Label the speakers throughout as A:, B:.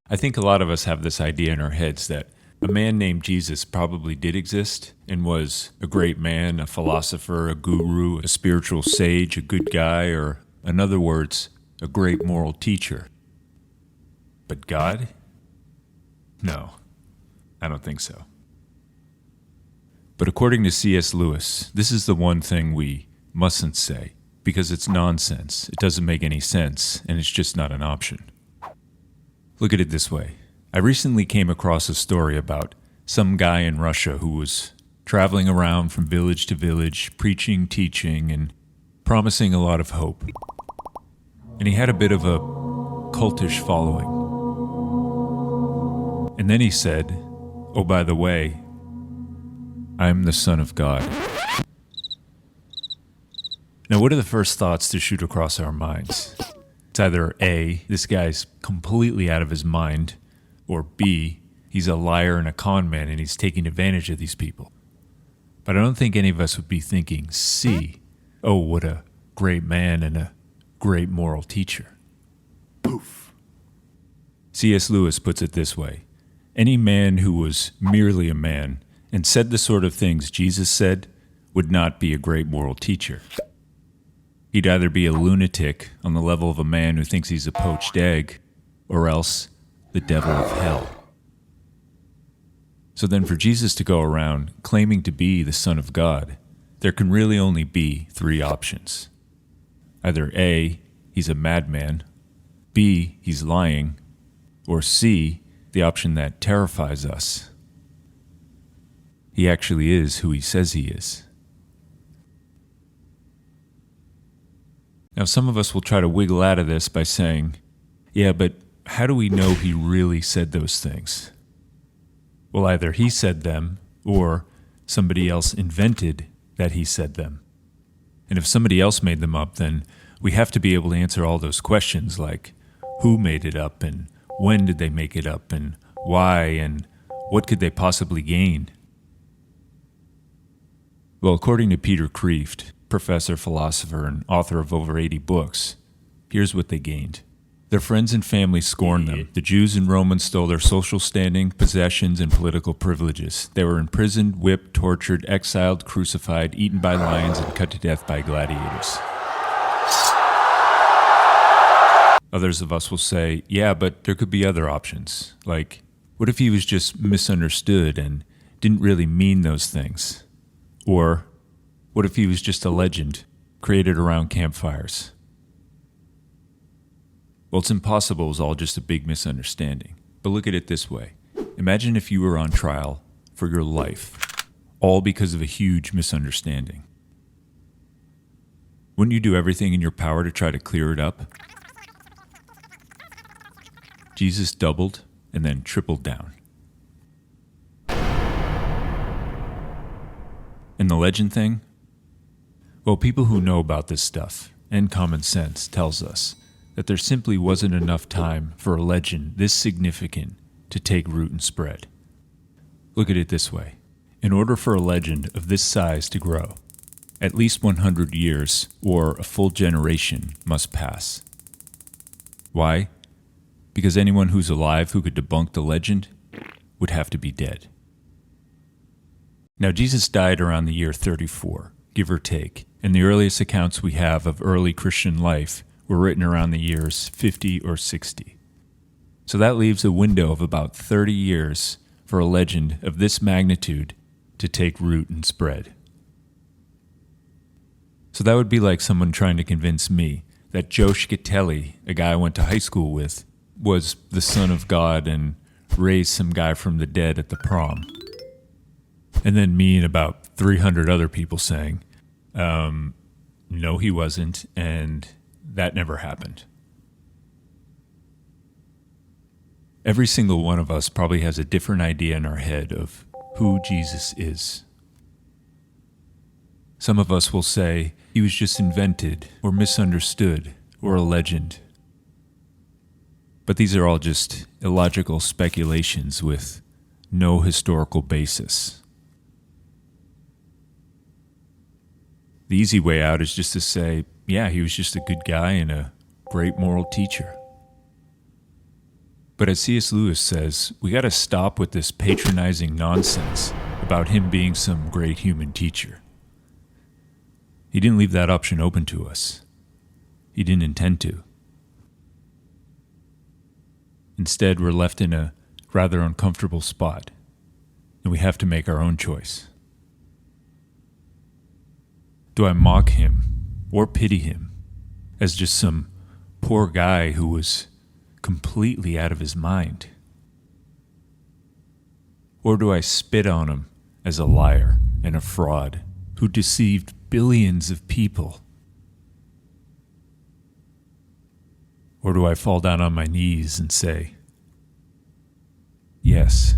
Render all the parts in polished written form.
A: I think a lot of us have this idea in our heads that a man named Jesus probably did exist and was a great man, a philosopher, a guru, a spiritual sage, a good guy, or, in other words, a great moral teacher. But God? No, I don't think so. But according to C.S. Lewis, this is the one thing we mustn't say, because it's nonsense, it doesn't make any sense, and it's just not an option. Look at it this way. I recently came across a story about some guy in Russia who was traveling around from village to village, preaching, teaching, and promising a lot of hope. And he had a bit of a cultish following. And then he said, "Oh, by the way, I'm the Son of God." Now, what are the first thoughts to shoot across our minds? It's either A, this guy's completely out of his mind, or B, he's a liar and a con man and he's taking advantage of these people. But I don't think any of us would be thinking C, oh, what a great man and a great moral teacher. Poof. C.S. Lewis puts it this way: any man who was merely a man and said the sort of things Jesus said would not be a great moral teacher. He'd either be a lunatic on the level of a man who thinks he's a poached egg, or else the devil of hell. So then for Jesus to go around claiming to be the Son of God, there can really only be three options. Either A, he's a madman, B, he's lying, or C, the option that terrifies us. He actually is who he says he is. Now, some of us will try to wiggle out of this by saying, yeah, but how do we know he really said those things? Well, either he said them, or somebody else invented that he said them. And if somebody else made them up, then we have to be able to answer all those questions like, who made it up, and when did they make it up, and why, and what could they possibly gain? Well, according to Peter Kreeft, professor, philosopher, and author of over 80 books, here's what they gained. Their friends and family scorned them. The Jews and Romans stole their social standing, possessions, and political privileges. They were imprisoned, whipped, tortured, exiled, crucified, eaten by lions, and cut to death by gladiators. Others of us will say, yeah, but there could be other options. Like, what if he was just misunderstood and didn't really mean those things? Or what if he was just a legend created around campfires? Well, it's impossible. It was all just a big misunderstanding. But look at it this way. Imagine if you were on trial for your life, all because of a huge misunderstanding. Wouldn't you do everything in your power to try to clear it up? Jesus doubled and then tripled down. And the legend thing? Well, people who know about this stuff and common sense tells us that there simply wasn't enough time for a legend this significant to take root and spread. Look at it this way. In order for a legend of this size to grow, at least 100 years or a full generation must pass. Why? Because anyone who's alive who could debunk the legend would have to be dead. Now, Jesus died around the year 34, give or take, and the earliest accounts we have of early Christian life were written around the years 50 or 60. So that leaves a window of about 30 years for a legend of this magnitude to take root and spread. So that would be like someone trying to convince me that Joe Schitelli, a guy I went to high school with, was the Son of God and raised some guy from the dead at the prom. And then me and about 300 other people saying, no, he wasn't, and that never happened. Every single one of us probably has a different idea in our head of who Jesus is. Some of us will say he was just invented or misunderstood or a legend. But these are all just illogical speculations with no historical basis. The easy way out is just to say, yeah, he was just a good guy and a great moral teacher. But as C.S. Lewis says, we got to stop with this patronizing nonsense about him being some great human teacher. He didn't leave that option open to us. He didn't intend to. Instead, we're left in a rather uncomfortable spot, and we have to make our own choice. Do I mock him or pity him as just some poor guy who was completely out of his mind? Or do I spit on him as a liar and a fraud who deceived billions of people? Or do I fall down on my knees and say, yes,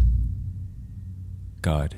A: God,